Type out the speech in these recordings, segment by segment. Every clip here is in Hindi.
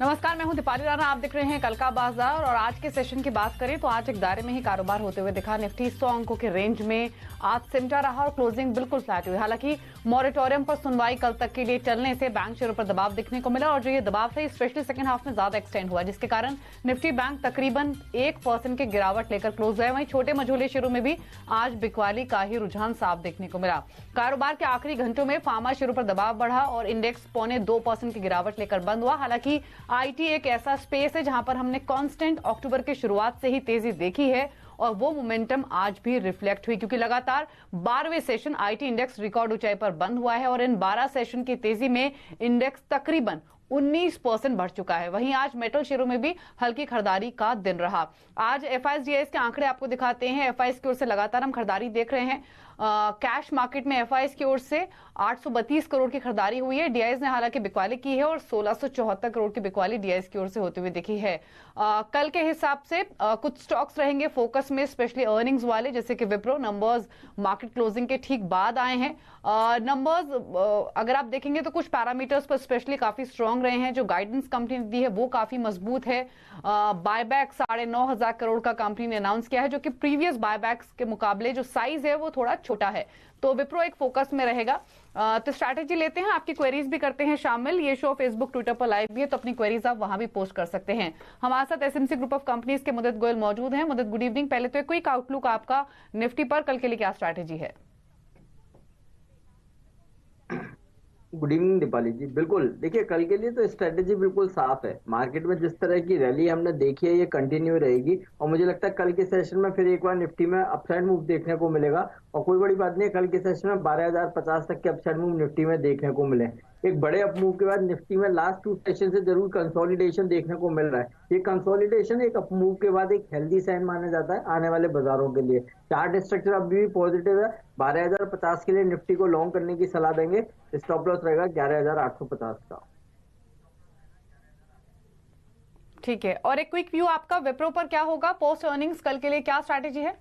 नमस्कार, मैं हूं दीपाली राणा। आप देख रहे हैं कल का बाजार और आज के सेशन की बात करें तो आज एक दायरे में ही कारोबार होते हुए दिखा। निफ्टी 100 अंकों के रेंज में आज सिमटा रहा और क्लोजिंग बिल्कुल फ्लैट हुई। हालांकि मॉरेटोरियम पर सुनवाई कल तक के लिए चलने से बैंक शेयरों पर दबाव दिखने को मिला और जो ये दबाव है स्पेशली सेकंड हाफ में ज्यादा एक्सटेंड हुआ, जिसके कारण निफ्टी बैंक तकरीबन 1% की गिरावट लेकर क्लोज हुआ। वहीं छोटे मझोले शेयरों में भी आज बिकवाली का ही रुझान साफ देखने को मिला। कारोबार के आखिरी घंटों में फार्मा शेयरों पर दबाव बढ़ा और इंडेक्स 0.25% की गिरावट लेकर बंद हुआ। हालांकि आईटी एक ऐसा स्पेस है जहां पर हमने कांस्टेंट अक्टूबर की शुरुआत से ही तेजी देखी है और वो मोमेंटम आज भी रिफ्लेक्ट हुई, क्योंकि लगातार 12वें सेशन आईटी इंडेक्स रिकॉर्ड ऊंचाई पर बंद हुआ है और इन 12 सेशन की तेजी में इंडेक्स तकरीबन 19% बढ़ चुका है। वहीं आज मेटल शेयरों में भी हल्की खरीदारी का दिन रहा। आज एफआईएस के आंकड़े आपको दिखाते हैं। एफआईएस की ओर से लगातार हम खरीदारी देख रहे हैं। कैश मार्केट में एफआईएस की ओर से 832 करोड़ की खरीदारी हुई है। डीआईएस ने हालांकि बिकवाली की है और 1674 करोड़ की बिकवाली डीआईएस की ओर से होती हुई दिखी है। कल के हिसाब से कुछ स्टॉक्स रहेंगे फोकस में, स्पेशली अर्निंग्स वाले, जैसे कि विप्रो। नंबर्स मार्केट क्लोजिंग के ठीक बाद आए हैं। नंबर्स अगर आप देखेंगे तो कुछ पैरामीटर्स पर स्पेशली काफी स्ट्रांग रहे हैं। जो गाइडेंस कंपनी ने दी है वो काफी मजबूत है। बायबैक 9,500 करोड़ का कंपनी ने अनाउंस किया है, जो कि प्रीवियस बायबैक्स के मुकाबले जो साइज है वो थोड़ा छोटा है। तो विप्रो एक फोकस में रहेगा। तो स्ट्रैटेजी लेते हैं, आपकी क्वेरीज भी करते हैं शामिल। ये शो फेसबुक ट्विटर पर लाइव भी है, तो अपनी क्वेरीज आप वहां भी पोस्ट कर सकते हैं। हमारे साथ एसएमसी ग्रुप ऑफ कंपनीज के मुदित गोयल मौजूद हैं। मुदित, गुड इवनिंग। पहले तो एक क्विक आउटलुक आपका निफ्टी पर, कल के लिए क्या स्ट्रैटेजी है? गुड इवनिंग दीपाली जी। बिल्कुल, देखिए कल के लिए तो स्ट्रेटेजी बिल्कुल साफ है। मार्केट में जिस तरह की रैली हमने देखी है ये कंटिन्यू रहेगी और मुझे लगता है कल के सेशन में फिर एक बार निफ्टी में अपसाइड मूव देखने को मिलेगा। और कोई बड़ी बात नहीं है, कल के सेशन में 12,050 तक के अपसाइड मूव निफ्टी में देखने को मिले। एक बड़े अप मूव के बाद निफ्टी में लास्ट 2 सेशन से जरूर कंसोलिडेशन देखने को मिल रहा है। ये कंसोलिडेशन एक अप मूव के बाद एक हेल्दी साइन माना जाता है आने वाले बाजारों के लिए। चार्ट स्ट्रक्चर अभी भी पॉजिटिव है। 12,050 के लिए निफ्टी को लॉन्ग करने की सलाह देंगे। स्टॉप लॉस रहेगा 11,850 का। ठीक है, और एक क्विक व्यू आपका विप्रो पर क्या होगा पोस्ट अर्निंग्स, कल के लिए क्या स्ट्रैटेजी है?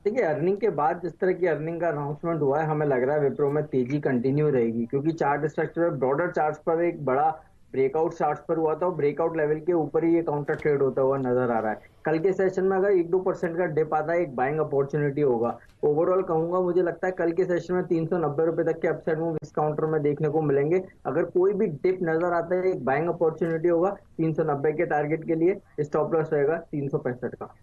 देखिए अर्निंग के बाद जिस तरह की अर्निंग का अनाउंसमेंट हुआ है, हमें लग रहा है विप्रो में तेजी कंटिन्यू रहेगी, क्योंकि चार्ट स्ट्रक्चर ब्रॉडर चार्ट्स पर एक बड़ा ब्रेकआउट चार्ट्स पर हुआ था और ब्रेकआउट लेवल के ऊपर ही ये काउंटर ट्रेड होता हुआ नजर आ रहा है। कल के सेशन में अगर 1-2% का डिप आता है, एक बाइंग अपॉर्चुनिटी होगा। ओवरऑल कहूंगा, मुझे लगता है कल के सेशन में 390 रुपए तक के अपसाइड मूव इस काउंटर में देखने को मिलेंगे। अगर कोई भी डिप नजर आता है, एक बाइंग अपॉर्चुनिटी होगा 390 के टारगेट के लिए। स्टॉप लॉस रहेगा 365 का।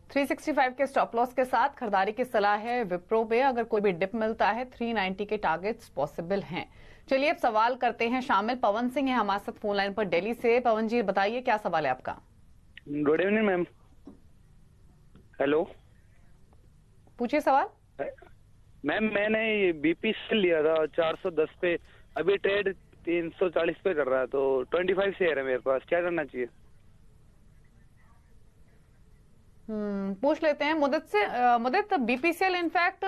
365 के स्टॉप लॉस के साथ खरीदारी की सलाह है विप्रो पे। अगर कोई भी डिप मिलता है 390 के टारगेट्स पॉसिबल हैं। चलिए अब सवाल करते हैं शामिल। पवन सिंह है हमारे साथ फोन लाइन पर दिल्ली से। पवन जी बताइए क्या सवाल है आपका? Good evening ma'am. हेलो, पूछिए सवाल। मैम मैंने बीपीसीएल लिया था 410 पे, अभी ट्रेड 340 पे कर रहा है, तो 25 शेयर है मेरे पास, क्या करना चाहिए? पूछ लेते हैं मुदित से। मुदित, बीपीसीएल इनफैक्ट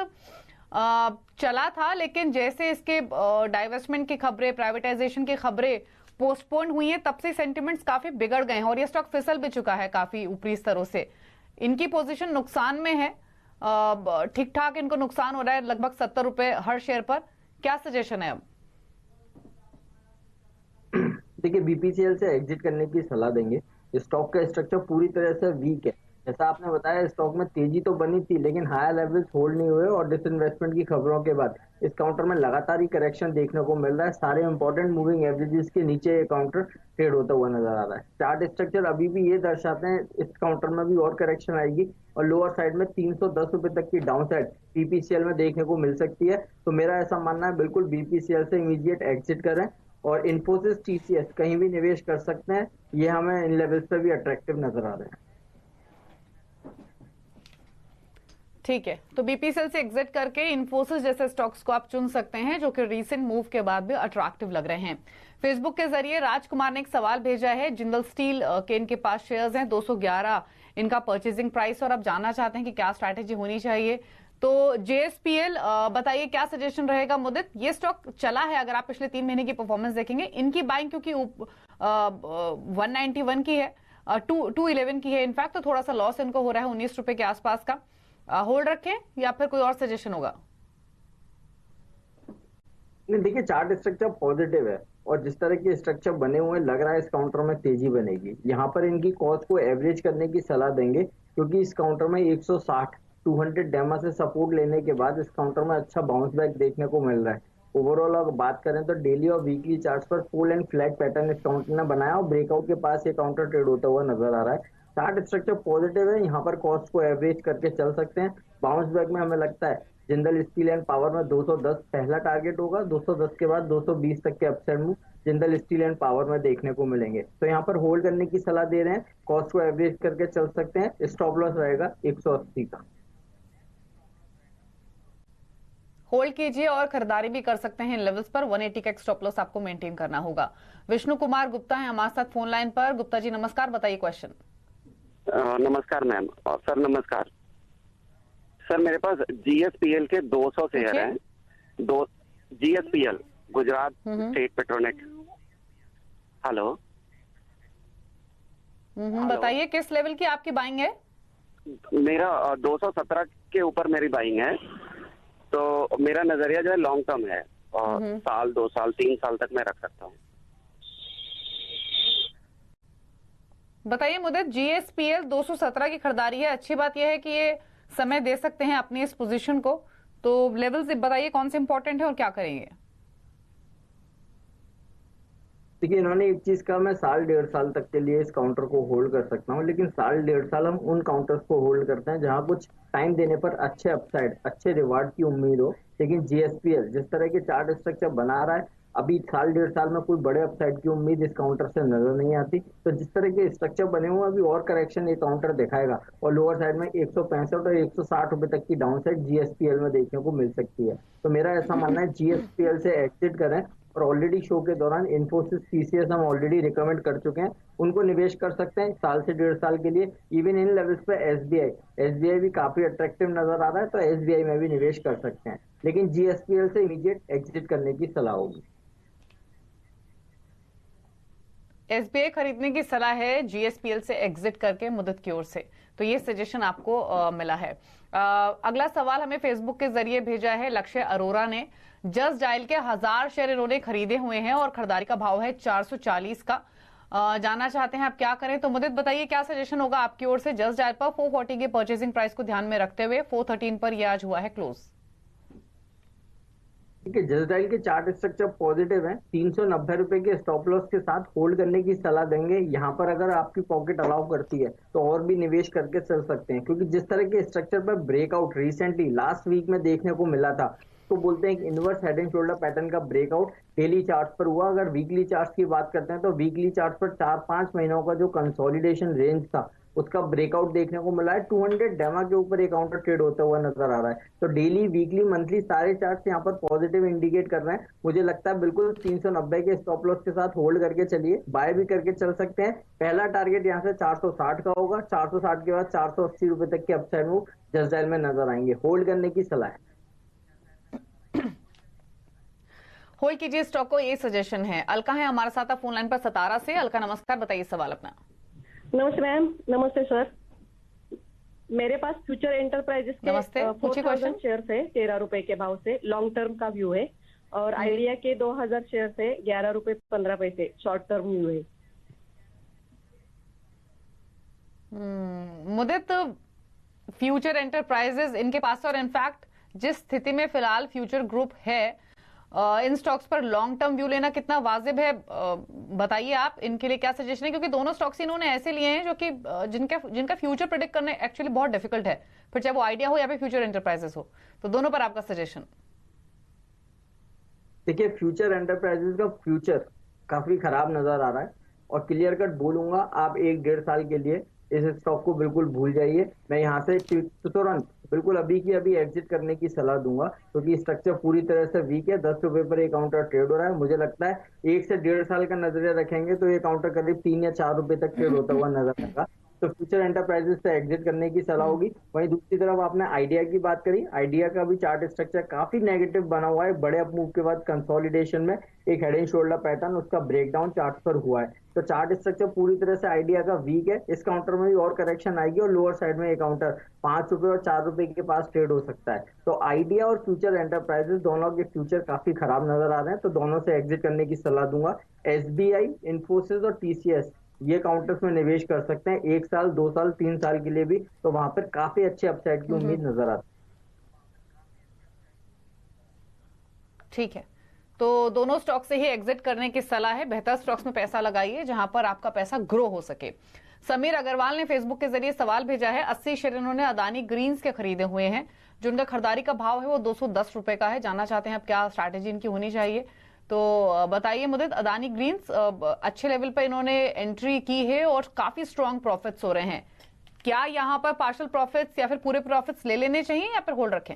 चला था, लेकिन जैसे इसके डाइवेस्टमेंट की खबरें, प्राइवेटाइजेशन की खबरें पोस्टपोन हुई हैं, तब से सेंटिमेंट्स काफी बिगड़ गए हैं और ये स्टॉक फिसल भी चुका है काफी ऊपरी स्तरों से। इनकी पोजीशन नुकसान में है। ठीक ठाक इनको नुकसान हो रहा है, लगभग 70 रुपए हर शेयर पर। क्या सजेशन है अब? देखिए बीपीसीएल से एग्जिट करने की सलाह देंगे। स्टॉक का स्ट्रक्चर पूरी तरह से वीक है। जैसा आपने बताया, स्टॉक में तेजी तो बनी थी लेकिन हायर लेवल्स होल्ड नहीं हुए और डिसइन्वेस्टमेंट की खबरों के बाद इस काउंटर में लगातार ही करेक्शन देखने को मिल रहा है। सारे इंपॉर्टेंट मूविंग एवरेजेस के नीचे ये काउंटर ट्रेड होता हुआ नजर आ रहा है। चार्ट स्ट्रक्चर अभी भी ये दर्शाते हैं इस काउंटर में भी और करेक्शन आएगी और लोअर साइड में 310 रुपए तक की डाउन साइड बीपीसीएल में देखने को मिल सकती है। तो मेरा ऐसा मानना है, बिल्कुल बीपीसीएल से इमीडिएट एग्जिट करें और इन्फोसिस, टीसीएस कहीं भी निवेश कर सकते हैं। ये हमें इन लेवल्स पे भी अट्रैक्टिव नजर आ रहे हैं। ठीक है, तो बीपीसीएल से एग्जिट करके इन्फोसिस जैसे स्टॉक्स को आप चुन सकते हैं, जो कि रीसेंट मूव के बाद भी अट्रैक्टिव लग रहे हैं। फेसबुक के जरिए राजकुमार ने एक सवाल भेजा है। जिंदल स्टील के इनके पास शेयर्स हैं, 211 इनका परचेजिंग प्राइस, और अब जानना चाहते हैं कि क्या स्ट्रैटेजी होनी चाहिए। तो जेएसपीएल बताइए क्या सजेशन रहेगा मुदित? ये स्टॉक चला है, अगर आप पिछले 3 महीने की परफॉर्मेंस देखेंगे, इनकी बाइंग क्योंकि 191 की है, 211 की है इनफैक्ट, तो थोड़ा सा लॉस इनको हो रहा है 19 रुपए के आसपास का। होल्ड रखें या फिर कोई और सजेशन होगा? नहीं, देखिए चार्ट स्ट्रक्चर पॉजिटिव है और जिस तरह के स्ट्रक्चर बने हुए हैं लग रहा है इस काउंटर में तेजी बनेगी। यहाँ पर इनकी कॉस्ट को एवरेज करने की सलाह देंगे क्योंकि इस काउंटर में 160 200 डेमा से सपोर्ट लेने के बाद इस काउंटर में अच्छा बाउंस बैक देखने को मिल रहा है। ओवरऑल अगर बात करें तो डेली और वीकली चार्ट्स पर फुल एंड फ्लैट पैटर्न इस काउंटर ने बनाया और ब्रेकआउट के पास ये काउंटर ट्रेड होता हुआ नजर आ रहा है। चार्ट स्ट्रक्चर पॉजिटिव है, यहाँ पर कॉस्ट को एवरेज करके चल सकते हैं। बाउंस बैक में हमें लगता है जिंदल स्टील एंड पावर में 210 पहला टारगेट होगा, 210 के बाद 220 तक के upside move Jindal steel and power में देखने को मिलेंगे। तो यहाँ पर होल्ड करने की सलाह दे रहे हैं, कॉस्ट को एवरेज करके चल सकते हैं। स्टॉप लॉस रहेगा 180 का। होल्ड कीजिए और खरीदारी भी कर सकते हैं इन लेवल्स पर। 180 का स्टॉप लॉस आपको मेंटेन करना होगा। विष्णु कुमार गुप्ता है हमारे साथ फोन लाइन पर। गुप्ता जी नमस्कार, बताइए क्वेश्चन। नमस्कार मैम और सर नमस्कार। सर मेरे पास जीएसपीएल के 200 शेयर हैं। दो GSPL Gujarat state Petronet. Hello बताइए किस लेवल की आपकी बाइंग है? मेरा 217 के ऊपर मेरी बाइंग है। तो मेरा नजरिया जो है लॉन्ग टर्म है और साल 2 साल 3 साल तक मैं रख सकता हूँ। बताइए मुदत, जीएसपीएल 217 की खरीदारी है। अच्छी बात यह है कि ये समय दे सकते हैं अपनी इस पोजीशन को। तो लेवल्स बताइए कौन से इंपॉर्टेंट है और क्या करेंगे? देखिए इन्होंने एक चीज कहा, मैं साल 1.5 साल तक के लिए इस काउंटर को होल्ड कर सकता हूँ, लेकिन साल 1.5 साल हम उन काउंटर्स को होल्ड करते हैं जहां कुछ टाइम देने पर अच्छे अपसाइड अच्छे रिवार्ड की उम्मीद हो। लेकिन जीएसपीएल जिस तरह के चार्ट स्ट्रक्चर बना रहा है, अभी साल 1.5 साल में कोई बड़े अपसाइड की उम्मीद इस काउंटर से नजर नहीं आती। तो जिस तरह के स्ट्रक्चर बने हुए अभी और करेक्शन ये काउंटर दिखाएगा और लोअर साइड में 165 और 160 रुपए तक की डाउन साइड जीएसपीएल में देखने को मिल सकती है। तो मेरा ऐसा मानना है जीएसपीएल से एग्जिट करें। और ऑलरेडी शो के दौरान इन्फोसिस टीसीएस हम ऑलरेडी रिकमेंड कर चुके हैं, उनको निवेश कर सकते हैं साल से 1.5 साल के लिए। इवन इन लेवल्स पे एसबीआई भी काफी अट्रैक्टिव नजर आ रहा है, तो एसबीआई में भी निवेश कर सकते हैं। लेकिन जीएसपीएल से इमीडिएट एग्जिट करने की सलाह होगी। एसबीआई खरीदने की सलाह है जीएसपीएल से एग्जिट करके मुदत की ओर से। तो ये सजेशन आपको मिला है। अगला सवाल हमें फेसबुक के जरिए भेजा है लक्ष्य अरोरा ने। जस्ट डायल के 1000 शेयर इन्होंने खरीदे हुए हैं और खरीदारी का भाव है 440 का। जानना चाहते हैं आप क्या करें। तो मुदत बताइए क्या सजेशन होगा आपकी ओर से। जस्ट डायल पर 440 के परचेसिंग प्राइस को ध्यान में रखते हुए 413 पर यह आज हुआ है क्लोज। ठीक है, जस्ट डायल के चार्ट स्ट्रक्चर पॉजिटिव है। 390 रुपए के स्टॉप लॉस के साथ होल्ड करने की सलाह देंगे। यहाँ पर अगर आपकी पॉकेट अलाउ करती है तो और भी निवेश करके चल सकते हैं, क्योंकि जिस तरह के स्ट्रक्चर पर ब्रेकआउट रिसेंटली लास्ट वीक में देखने को मिला था, तो बोलते हैं कि inverse head and shoulder pattern का ब्रेकआउट डेली चार्ट्स पर हुआ। अगर वीकली चार्ट्स की बात करते हैं तो वीकली चार्ट्स पर 4-5 महीनों का जो कंसोलिडेशन रेंज था उसका ब्रेकआउट देखने को मिला है। 200 डेमा के ऊपर एक काउंटर ट्रेड होता हुआ नजर आ रहा है। तो डेली वीकली मंथली सारे चार्ट्स यहाँ पर पॉजिटिव इंडिकेट कर रहे हैं। मुझे लगता है बिल्कुल 390 के स्टॉप लॉस के साथ होल्ड करके चलिए, बाय भी करके चल सकते हैं। पहला टारगेट यहाँ से 460 का होगा, 460 के बाद 480 रुपए तक के अपसाइड मूव जस्ट डायल में नजर आएंगे। होल्ड करने की सलाह है। होल्ड कीजिए स्टॉक को, ये सजेशन है। अलका है हमारे साथ फोन लाइन पर सतारा से। अलका नमस्कार, बताइए सवाल अपना। नमस्ते मैम। नमस्ते सर। मेरे पास फ्यूचर एंटरप्राइजेस के 4000 शेयर है 13 रुपए के भाव से, लॉन्ग टर्म का व्यू है। और आइडिया के 2000 शेयर है 11 रुपए 15 पैसे, शॉर्ट टर्म व्यू है। मुदित, फ्यूचर एंटरप्राइजेस इनके पास, और इनफैक्ट जिस स्थिति में फिलहाल फ्यूचर ग्रुप है, इन स्टॉक्स पर लॉन्ग टर्म व्यू लेना कितना वाजिब है, बताइए आप इनके लिए क्या सजेशन है। क्योंकि दोनों स्टॉक्स इन्होंने ऐसे लिए हैं जो कि जिनका फ्यूचर प्रेडिक्ट करना एक्चुअली बहुत डिफिकल्ट है, फिर चाहे वो आइडिया हो या फिर फ्यूचर एंटरप्राइजेस हो। तो दोनों पर आपका सजेशन। देखिए फ्यूचर एंटरप्राइजेस का फ्यूचर काफी खराब नजर आ रहा है और क्लियर कट बोलूंगा, आप 1-1.5 साल के लिए इस स्टॉक को बिल्कुल भूल जाइए। मैं यहाँ से तुरंत बिल्कुल अभी की अभी एग्जिट करने की सलाह दूंगा, क्योंकि स्ट्रक्चर पूरी तरह से वीक है। 10 रुपए पर एक काउंटर ट्रेड हो रहा है। मुझे लगता है 1 से 1.5 साल का नजरिया रखेंगे तो ये काउंटर करीब 3 या 4 रुपए तक ट्रेड होता हुआ नजर आएगा। तो फ्यूचर एंटरप्राइजेस से एग्जिट करने की सलाह होगी। वहीं दूसरी तरफ आपने आइडिया की बात करी, आइडिया का भी चार्ट स्ट्रक्चर काफी नेगेटिव बना हुआ है। बड़े अप मूव के बाद कंसोलिडेशन में एक हेड एंड शोल्डर पैटर्न, उसका ब्रेकडाउन चार्ट पर हुआ है। तो चार्ट स्ट्रक्चर पूरी तरह से आइडिया का वीक है। इस काउंटर में भी और करेक्शन आएगी और लोअर साइड में ये काउंटर 5 रुपए और 4 रुपए के पास ट्रेड हो सकता है। तो आइडिया और फ्यूचर एंटरप्राइजेस दोनों के फ्यूचर काफी खराब नजर आ रहे हैं, तो दोनों से एग्जिट करने की सलाह दूंगा। एसबीआई, इन्फोसिस और टीसीएस ये काउंटर्स में निवेश कर सकते हैं 1 साल, 2 साल, 3 साल के लिए भी। तो वहां पर काफी अच्छे अपसाइड की उम्मीद नजर आती है। ठीक है, तो दोनों स्टॉक से ही एग्जिट करने की सलाह है। बेहतर स्टॉक्स में पैसा लगाइए जहां पर आपका पैसा ग्रो हो सके। समीर अग्रवाल ने फेसबुक के जरिए सवाल भेजा है। 80 शेयर इन्होंने अदानी ग्रीन्स के खरीदे हुए हैं, जो उनका खरीदारी का भाव है वो 210 रुपए का है। जानना चाहते हैं अब क्या स्ट्रैटेजी इनकी होनी चाहिए, तो बताइए मुदित। अदानी ग्रीन्स अच्छे लेवल पर इन्होंने एंट्री की है और काफी स्ट्रॉन्ग प्रॉफिट्स हो रहे हैं। क्या यहाँ पर पार्शियल प्रॉफिट्स या फिर पूरे प्रॉफिट्स ले लेने चाहिए या फिर होल्ड रखें?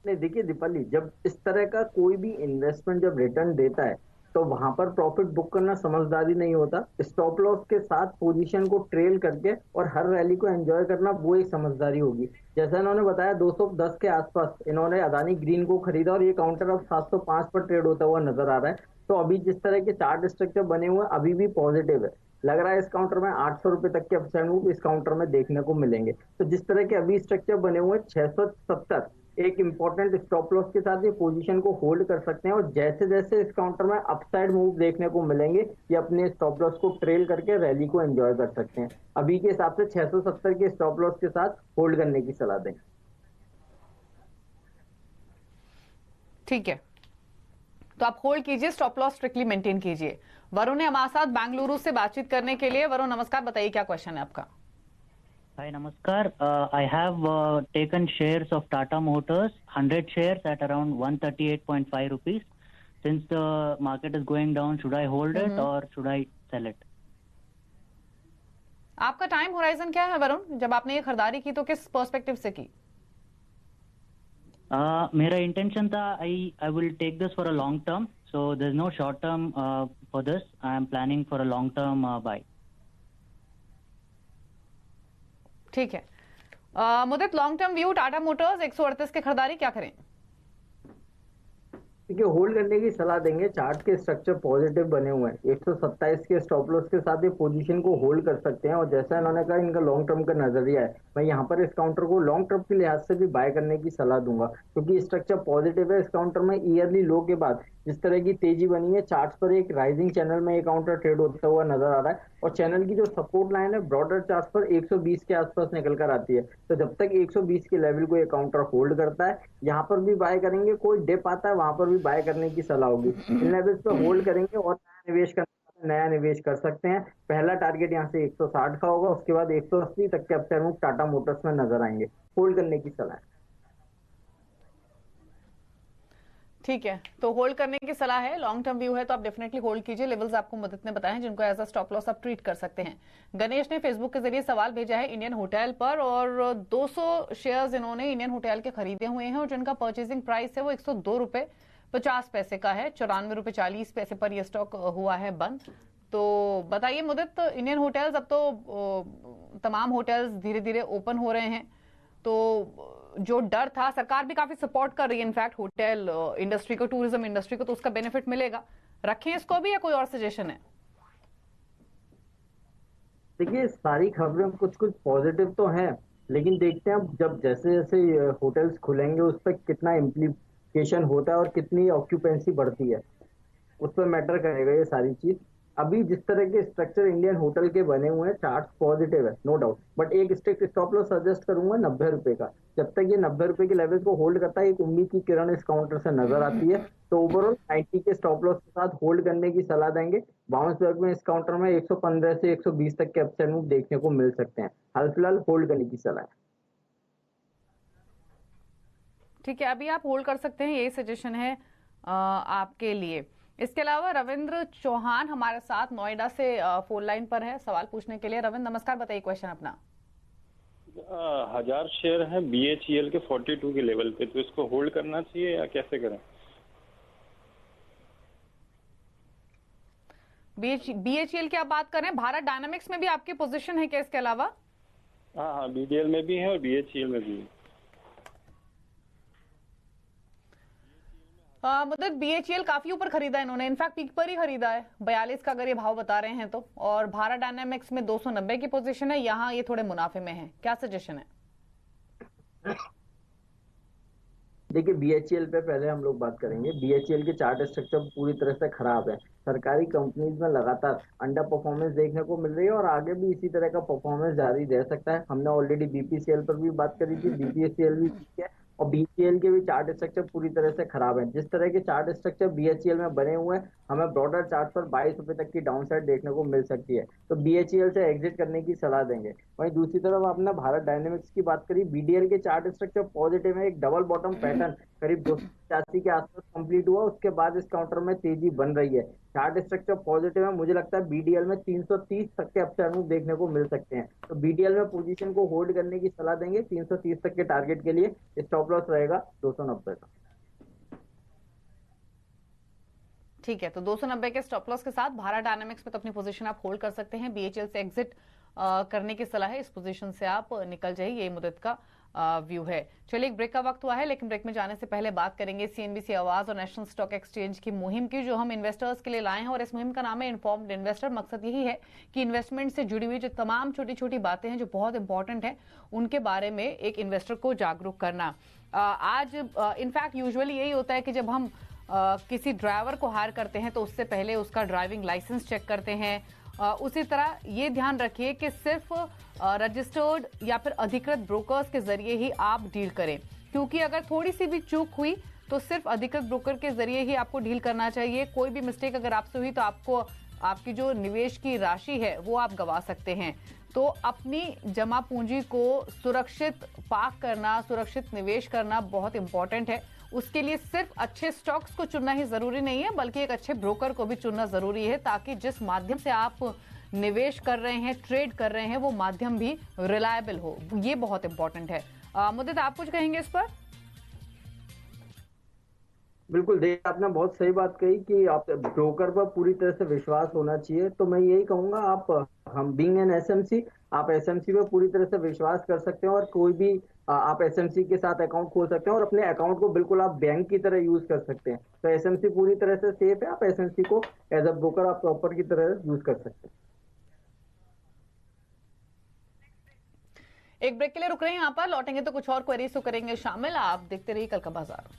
नहीं, देखिए दीपाली, जब इस तरह का कोई भी इन्वेस्टमेंट जब रिटर्न देता है तो वहां पर प्रॉफिट बुक करना समझदारी नहीं होता। स्टॉप लॉस के साथ पोजीशन को ट्रेल करके और हर रैली को एंजॉय करना वो एक समझदारी होगी। जैसा इन्होंने बताया 210 के आसपास इन्होंने अदानी ग्रीन को खरीदा और ये काउंटर अब 705 पर ट्रेड होता हुआ नजर आ रहा है। तो अभी जिस तरह के चार्ट स्ट्रक्चर बने हुए हैं अभी भी पॉजिटिव है। लग रहा है इस काउंटर में 800 रुपए तक के अपसाइड मूव इस काउंटर में देखने को मिलेंगे। तो जिस तरह के अभी स्ट्रक्चर बने हुए 670 एक इंपॉर्टेंट स्टॉप लॉस के साथ ये पोजीशन को होल्ड कर सकते हैं और जैसे जैसे इस काउंटर में अपसाइड मूव देखने को मिलेंगे ये अपने स्टॉप लॉस को ट्रेल करके रैली को एंजॉय कर सकते हैं। अभी के हिसाब से 670 के स्टॉप लॉस के साथ होल्ड करने की सलाह दें। ठीक है, तो आप होल्ड कीजिए, स्टॉप लॉस स्ट्रिक्टली मेंटेन कीजिए। वरुण है हमारे साथ बेंगलुरु से बातचीत करने के लिए। वरुण नमस्कार, बताइए क्या क्वेश्चन है आपका? Hi, Namaskar. I have taken shares of Tata Motors, 100 shares at around 138.5 rupees. Since the market is going down, should I hold it or should I sell it? आपका टाइम होराइजन क्या है वरुण? जब आपने ये खरीदारी की तो किस पर्सपेक्टिव से की? मेरा इंटेंशन था I will take this for a long term. So there's no short term for this. I am planning for a long term buy. ठीक है, Mudit long term view Tata Motors 138 के खरीदारी क्या करें? देखिए होल्ड करने की सलाह देंगे। चार्ट के स्ट्रक्चर पॉजिटिव बने हुए हैं। 127 के स्टॉप लॉस के साथ ये पोजीशन को होल्ड कर सकते हैं और जैसा इन्होंने कहा इनका लॉन्ग टर्म का नजरिया है, मैं यहाँ पर इस काउंटर को लॉन्ग टर्म के लिहाज से भी बाय करने की सलाह दूंगा क्योंकि स्ट्रक्चर पॉजिटिव है। इस काउंटर में ईयरली लो के बाद जिस तरह की तेजी बनी है चार्ट पर एक राइजिंग चैनल में ये काउंटर ट्रेड होता हुआ नजर आ रहा है और चैनल की जो सपोर्ट लाइन है ब्रॉडर चार्ट पर 120 के आसपास निकल कर आती है। तो जब तक 120 के लेवल को ये काउंटर होल्ड करता है यहाँ पर भी बाय करेंगे। कोई डिप आता है वहां पर भी बाय करने की सलाह होगी। इन लेवल्स पर होल्ड करेंगे और नया निवेश कर सकते हैं। पहला टारगेट यहाँ से 160 का होगा, उसके बाद 180 तक के अपसाइड मूव टाटा मोटर्स में नजर आएंगे। होल्ड करने की सलाह है। ठीक है, तो होल्ड करने की सलाह है। लॉन्ग टर्म व्यू है तो आप डेफिनेटली होल्ड कीजिए। लेवल्स आपको मदद ने बताए हैं जिनको एज अ स्टॉप लॉस आप ट्रीट कर सकते हैं। गणेश ने फेसबुक के जरिए सवाल भेजा है इंडियन होटल पर और 200 शेयर्स इन्होंने इंडियन होटल के खरीदे हुए हैं और जिनका परचेसिंग प्राइस है वो 102 रुपए 50 पैसे का है। 94 रुपए 40 पैसे पर यह स्टॉक हुआ है बंद। तो बताइए मुदित, इंडियन होटल्स अब तो तमाम होटल्स धीरे धीरे ओपन हो रहे हैं, तो जो डर था, सरकार भी काफी सपोर्ट कर रही है इनफैक्ट होटल इंडस्ट्री को, टूरिज्म इंडस्ट्री को, तो उसका बेनिफिट मिलेगा। रखें इसको भी या कोई और सजेशन है? देखिए सारी खबरें कुछ कुछ पॉजिटिव तो हैं, लेकिन देखते हैं जब जैसे जैसे होटल्स खुलेंगे उस पर कितना इम्प्लीकेशन होता है और कितनी ऑक्यूपेंसी बढ़ती है, उस पर मैटर करेगा ये सारी चीज। अभी जिस तरह के स्ट्रक्चर इंडियन होटल के बने हुए हैं चार्ट पॉजिटिव है नो डाउट, बट एक स्ट्रिक्ट स्टॉप लॉस सजेस्ट करूंगा 90 रुपए का। जब तक ये 90 रुपए के लेवल को होल्ड करता है एक उम्मीद की किरण इस काउंटर से नजर आती है। तो ओवरऑल 90 के स्टॉप लॉस के साथ होल्ड करने की सलाह देंगे। बाउंस बैक में इस काउंटर में 115 से 120 तक के अपसाइड मूव देखने को मिल सकते हैं। हाल फिलहाल होल्ड करने की सलाह है। ठीक है, अभी आप होल्ड कर सकते हैं, यही सजेशन है आपके लिए। इसके अलावा रविंद्र चौहान हमारे साथ नोएडा से फोन लाइन पर है सवाल पूछने के लिए। रविंद्र नमस्कार, बताइए क्वेश्चन अपना। 1000 शेयर है BHEL के 42 के लेवल पे, तो इसको होल्ड करना चाहिए या कैसे करें? BHEL की आप बात करें, भारत डायनामिक्स में भी आपकी पोजीशन है क्या इसके अलावा? हाँ हाँ, BDL में भी है और BHEL में भी है। मतलब BHEL काफी ऊपर खरीदा है इन्होंने, इनफैक्ट पीक पर ही खरीदा है 42 का, अगर ये भाव बता रहे हैं तो। और भारत डायनामिक्स में 290 की पोजीशन है, यहाँ ये थोड़े मुनाफे में है, क्या सजेशन है? देखिए BHEL पे पहले हम लोग बात करेंगे। BHEL के चार्ट स्ट्रक्चर पूरी तरह से खराब है। सरकारी कंपनीज में लगातार अंडर परफॉर्मेंस देखने को मिल रही है और आगे भी इसी तरह का परफॉर्मेंस जारी रह सकता है। हमने ऑलरेडी BPCL पर भी बात करी थी, BPCL भी ठीक है, और BHEL के भी चार्ट स्ट्रक्चर पूरी तरह से खराब है। जिस तरह के चार्ट स्ट्रक्चर BHEL में बने हुए हैं, हमें ब्रॉडर चार्ट पर 22 रुपए तक की डाउन साइड देखने को मिल सकती है, तो BHEL से एग्जिट करने की सलाह देंगे। वहीं दूसरी तरफ आपने भारत डायनेमिक्स की बात करी, BDL के चार्ट स्ट्रक्चर पॉजिटिव है। एक डबल बॉटम पैटर्न करीब 285 के आसपास कंप्लीट हुआ, उसके बाद इस काउंटर में तेजी बन रही है। चार्ट स्ट्रक्चर पॉजिटिव है, मुझे लगता है BDL में 330 तक के अपसाइड मूव देखने को मिल सकते हैं, तो BDL में पोजीशन को होल्ड करने की सलाह देंगे। 330 तक के टारगेट के लिए स्टॉप लॉस रहेगा 290 का। ठीक है, तो 290 के स्टॉप लॉस के साथ भारत डायनामिक्स में तो अपनी पोजीशन आप होल्ड कर सकते हैं। BHEL से एग्जिट करने की सलाह है, इस पोजीशन से आप निकल जाइए, ये मुद्दत का व्यू है। चलिए, एक ब्रेक का वक्त हुआ है, लेकिन ब्रेक में जाने से पहले बात करेंगे CNBC आवाज और नेशनल स्टॉक एक्सचेंज की मुहिम की, जो हम इन्वेस्टर्स के लिए लाए हैं। और इस मुहिम का नाम है इन्फॉर्म्ड इन्वेस्टर। मकसद यही है कि इन्वेस्टमेंट से जुड़ी हुई जो तमाम छोटी छोटी बातें हैं जो बहुत इंपॉर्टेंट है, उनके बारे में एक इन्वेस्टर को जागरूक करना। आज इनफैक्ट यूजुअली यही होता है कि जब हम किसी ड्राइवर को हायर करते हैं तो उससे पहले उसका ड्राइविंग लाइसेंस चेक करते हैं। उसी तरह ये ध्यान रखिए कि सिर्फ रजिस्टर्ड या फिर अधिकृत ब्रोकर्स के जरिए ही आप डील करें, क्योंकि अगर थोड़ी सी भी चूक हुई तो सिर्फ अधिकृत ब्रोकर के जरिए ही आपको डील करना चाहिए। कोई भी मिस्टेक अगर आपसे हुई तो आपको आपकी जो निवेश की राशि है वो आप गंवा सकते हैं। तो अपनी जमा पूंजी को सुरक्षित पार्क करना, सुरक्षित निवेश करना बहुत इंपॉर्टेंट है। उसके लिए सिर्फ अच्छे स्टॉक्स को चुनना ही जरूरी नहीं है, बल्कि एक अच्छे ब्रोकर को भी चुनना जरूरी है, ताकि जिस माध्यम से आप निवेश कर रहे हैं, ट्रेड कर रहे हैं, वो माध्यम भी रिलायबल हो। ये बहुत इंपॉर्टेंट है। मुद्दत, आप कुछ कहेंगे इस पर? बिल्कुल, देखिए आपने बहुत सही बात कही कि आप ब्रोकर पर पूरी तरह से विश्वास होना चाहिए। तो मैं यही कहूंगा, आप हम बीइंग एन एसएमसी, आप एसएमसी पे पूरी तरह से विश्वास कर सकते हैं और कोई भी आप एसएमसी के साथ अकाउंट खोल सकते हैं और अपने अकाउंट को बिल्कुल आप बैंक की तरह यूज कर सकते हैं। तो एसएमसी पूरी तरह से सेफ है, आप एसएमसी को एज अ ब्रोकर आप प्रॉपर की तरह यूज कर सकते हैं। एक ब्रेक के लिए रुक रहे हैं, यहाँ पर लौटेंगे तो कुछ और क्वेरीज तो करेंगे शामिल। आप देखते रहिए कल का बाजार।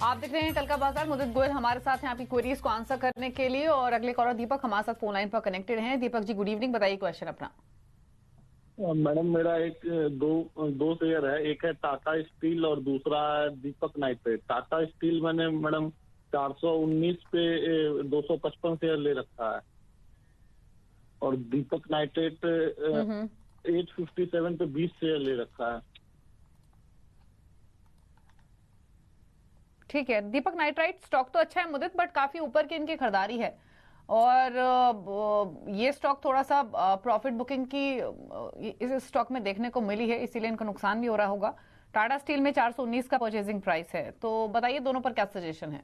आप देख रहे हैं कल का बाजार। मुदित गोयल हमारे साथ हैं आपकी क्वेरीज को आंसर करने के लिए, और अगले कॉलर दीपक हमारे साथ फोन लाइन पर कनेक्टेड हैं। दीपक जी गुड इवनिंग, बताइए क्वेश्चन अपना। मैडम मेरा एक दो शेयर है, एक है टाटा स्टील और दूसरा है दीपक नाइट्रेट। टाटा स्टील मैंने मैडम 419 पे 255 शेयर ले रखा है, और दीपक नाइट्रेट 857 पे 20 शेयर ले रखा है। ठीक है, दीपक नाइट्राइट स्टॉक तो अच्छा है मुदित, बट काफी ऊपर की इनकी खरीदारी है, और ये स्टॉक थोड़ा सा प्रॉफिट बुकिंग की इस स्टॉक में देखने को मिली है, इसीलिए इनका नुकसान भी हो रहा होगा। टाटा स्टील में 419 का परचेजिंग प्राइस है, तो बताइए दोनों पर क्या सजेशन है।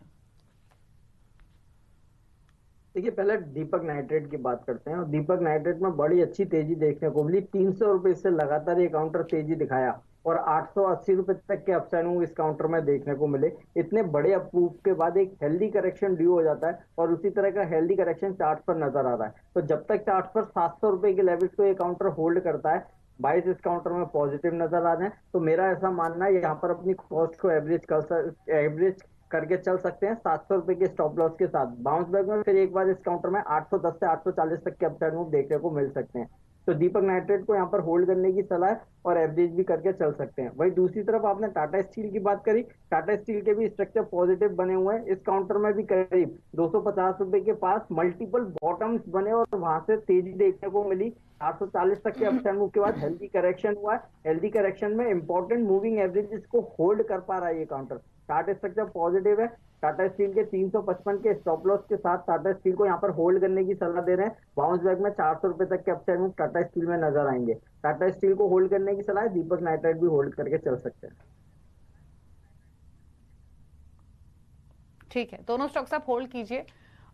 देखिए, पहले दीपक नाइट्रेट की बात करते हैं, और दीपक नाइट्रेट में बड़ी अच्छी तेजी देखने को मिली। 300 रुपए से लगातार ये काउंटर तेजी दिखाया, और 880 रुपए तक के अपसाइड मूव इस काउंटर में देखने को मिले। इतने बड़े अप्रूव के बाद एक हेल्दी करेक्शन ड्यू हो जाता है, और उसी तरह का हेल्दी करेक्शन चार्ट पर नजर आ रहा है। तो जब तक चार्ट पर 700 रुपए के लेवल्स को ये काउंटर होल्ड करता है, बाइस इस काउंटर में पॉजिटिव नजर आ रहे हैं। तो मेरा ऐसा मानना है यहाँ पर अपनी कॉस्ट को एवरेज करके चल सकते हैं 700 रुपए के स्टॉप लॉस के साथ। बाउंस बैक में फिर एक बार इस काउंटर में 810 से 840 तक के अपसाइड मूव देखने को मिल सकते हैं। तो दीपक नाइट्रेट को यहाँ पर होल्ड करने की सलाह है, और एवरेज भी करके चल सकते हैं। वही दूसरी तरफ आपने टाटा स्टील की बात करी, टाटा स्टील के भी स्ट्रक्चर पॉजिटिव बने हुए हैं। इस काउंटर में भी करीब 250 रुपए के पास मल्टीपल बॉटम्स बने, और वहां से तेजी देखने को मिली। 440 तक के अपसाइड मूव के बाद हेल्दी करेक्शन हुआ है। हेल्दी करेक्शन में इंपॉर्टेंट मूविंग एवरेजेस को होल्ड कर पा रहा है ये काउंटर। चार्ट स्ट्रक्चर पॉजिटिव है। टाटा स्टील के 355 के स्टॉप लॉस के साथ टाटा स्टील को यहाँ पर होल्ड करने की सलाह दे रहे हैं। बाउंस बैक में 400 रुपए तक के अपसाइड मूव टाटा स्टील में नजर आएंगे। टाटा स्टील को होल्ड करने की सलाह है, दीपक नाइट्राइट भी होल्ड करके चल सकते हैं। ठीक है, दोनों स्टॉक्स आप होल्ड कीजिए।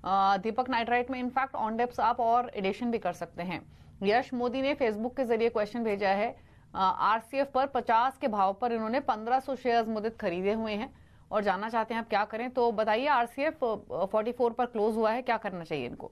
दीपक नाइट्राइट में इनफैक्ट ऑन डेप्स आप और एडिशन भी कर सकते हैं। यश मोदी ने फेसबुक के जरिए क्वेश्चन भेजा है, आरसीएफ पर 50 के भाव पर इन्होंने 1500 शेयर्स मुदित खरीदे हुए हैं, और जानना चाहते हैं आप क्या करें। तो बताइए, आरसीएफ 44 पर क्लोज हुआ है, क्या करना चाहिए इनको।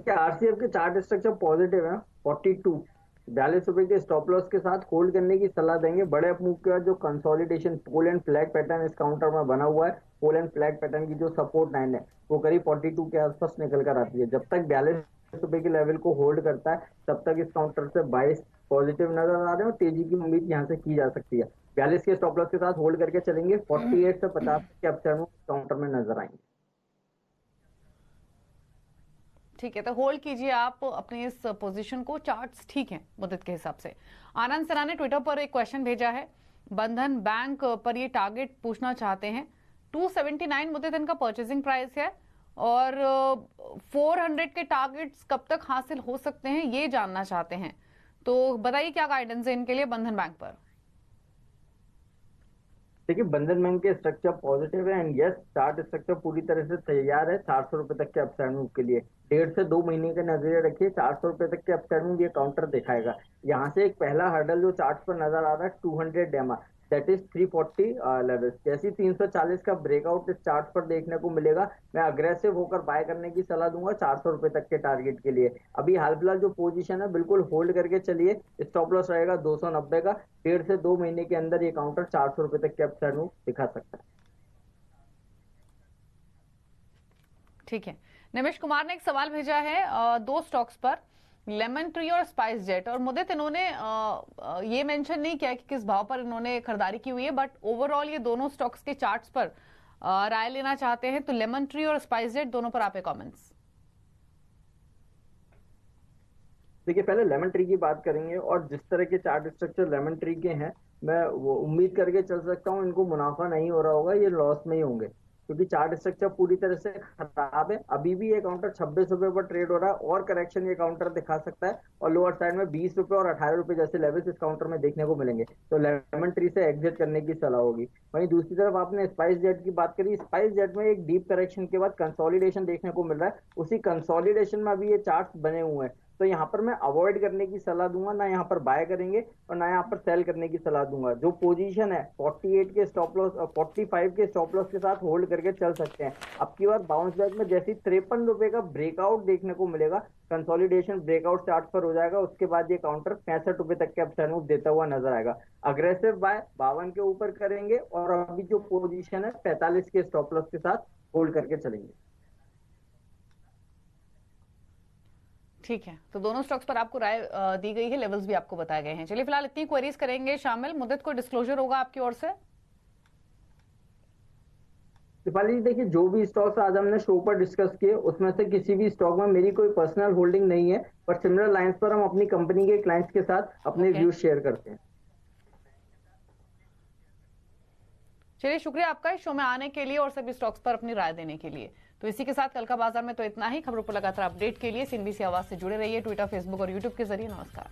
आरसीएफ के चार्ट स्ट्रक्चर पॉजिटिव है। 42 रुपए के स्टॉप लॉस के साथ होल्ड करने की सलाह देंगे। बड़े मूव के बाद जो consolidation pole and flag pattern इस काउंटर में बना हुआ है, पोल एंड फ्लैग पैटर्न की जो सपोर्ट लाइन है वो करीब 42 के आसपास निकल कर आती है। जब तक 42 रुपए के लेवल को होल्ड करता है, तब तक इस काउंटर से 22 पॉजिटिव नजर आ रहे हैं, और तेजी की उम्मीद यहाँ से की जा सकती है। 42 के स्टॉप लॉस के साथ होल्ड करके चलेंगे। 48 से 50 के अपसाइड काउंटर में नजर आएंगे। ठीक है, तो होल्ड कीजिए आप अपनी इस पोजीशन को। चार्ट्स ठीक हैं मुद्दत के हिसाब से। आनंद सना ने ट्विटर पर एक क्वेश्चन भेजा है, बंधन बैंक पर ये टारगेट पूछना चाहते हैं। 279 मुद्दत इनका परचेजिंग प्राइस है, और 400 के टारगेट्स कब तक हासिल हो सकते हैं ये जानना चाहते हैं। तो बताइए क्या गाइडेंस है इनके लिए बंधन बैंक पर। देखिए, बंधन बैंक के स्ट्रक्चर पॉजिटिव है, एंड यस चार्ट स्ट्रक्चर पूरी तरह से तैयार है 400 रुपए तक के अपसाइड मूव के लिए। 1.5 से 2 महीने का नजरिया रखिए, 400 रुपए तक के अपसाइड मूव ये काउंटर दिखाएगा। यहाँ से एक पहला हर्डल जो चार्ट पर नजर आ रहा है 200 डेमा, दैट इज 340 लेवल्स। जैसे 340 का ब्रेकआउट इस चार्ट पर देखने को मिलेगा, मैं अग्रेसिव होकर बाय करने की सलाह दूंगा 400 रुपए तक के टारगेट के लिए। अभी हाल फिलहाल जो पोजीशन है बिल्कुल होल्ड करके चलिए। स्टॉप लॉस रहेगा 290 का। 1.5 से 2 महीने के अंदर ये काउंटर 400 रुपए तक के अपसाइड मूव दिखा सकता है। ठीक है, निमेश कुमार ने एक सवाल भेजा है दो स्टॉक्स पर, लेमन ट्री और स्पाइस जेट, और मुदित इन्होंने ये मेंशन नहीं किया कि किस भाव पर इन्होंने खरीदारी की हुई है, बट ओवरऑल ये दोनों स्टॉक्स के चार्ट्स पर राय लेना चाहते हैं। तो लेमन ट्री और स्पाइस जेट दोनों पर आपके कमेंट्स। देखिए, पहले लेमन ट्री की बात करेंगे, और जिस तरह के चार्ट स्ट्रक्चर लेमन ट्री के हैं, मैं वो उम्मीद करके चल सकता हूँ इनको मुनाफा नहीं हो रहा होगा, ये लॉस में ही होंगे, क्योंकि चार्ट स्ट्रक्चर पूरी तरह से खराब है। अभी भी ये काउंटर 26 रुपए पर ट्रेड हो रहा है, और करेक्शन ये काउंटर दिखा सकता है, और लोअर साइड में 20 रुपए और 18 रुपए जैसे लेवल्स इस काउंटर में देखने को मिलेंगे। तो लेमन ट्री से एग्जिट करने की सलाह होगी। वहीं दूसरी तरफ आपने स्पाइस जेट की बात करी, स्पाइस जेट में एक डीप करेक्शन के बाद कंसोलिडेशन देखने को मिल रहा है। उसी कंसोलिडेशन में अभी ये चार्ट बने हुए हैं। तो यहाँ पर मैं अवॉइड करने की सलाह दूंगा, ना यहाँ पर बाय करेंगे और ना यहाँ पर सेल करने की सलाह दूंगा। जो पोजीशन है 48 के स्टॉप लॉस और 45 के स्टॉप लॉस के साथ होल्ड करके चल सकते हैं। अब की बार बाउंस बैक में जैसे 53 रुपए का ब्रेकआउट देखने को मिलेगा, कंसोलिडेशन ब्रेकआउट चार्ट पर हो जाएगा, उसके बाद ये काउंटर 65 रुपए तक के अपसाइड मूव देता हुआ नजर आएगा। अग्रेसिव बाय 52 के ऊपर करेंगे और अभी जो पोजीशन है 45 के स्टॉप लॉस के साथ होल्ड करके चलेंगे। ठीक है, तो दोनों स्टॉक्स पर आपको राय दी गई है, लेवल्स भी आपको बताए गए हैं। चलिए फिलहाल इतनी क्वेरीज करेंगे शामिल। मुद्दत को डिस्क्लोजर होगा आपकी ओर से? दीपाली जी देखिए, जो भी स्टॉक्स आज हमने शो पर डिस्कस किए उसमें से किसी भी स्टॉक में मेरी कोई पर्सनल होल्डिंग नहीं है, पर सिमिलर लाइंस पर हम अपनी कंपनी के क्लाइंट्स के साथ अपने व्यूज शेयर करते हैं। चलिए, शुक्रिया आपका इस शो में आने के लिए और सभी स्टॉक्स पर अपनी राय देने के लिए। तो इसी के साथ कल का बाजार में तो इतना ही। खबरों पर लगातार अपडेट के लिए CNBC आवाज से जुड़े रहिए, ट्विटर, फेसबुक और यूट्यूब के जरिए। नमस्कार।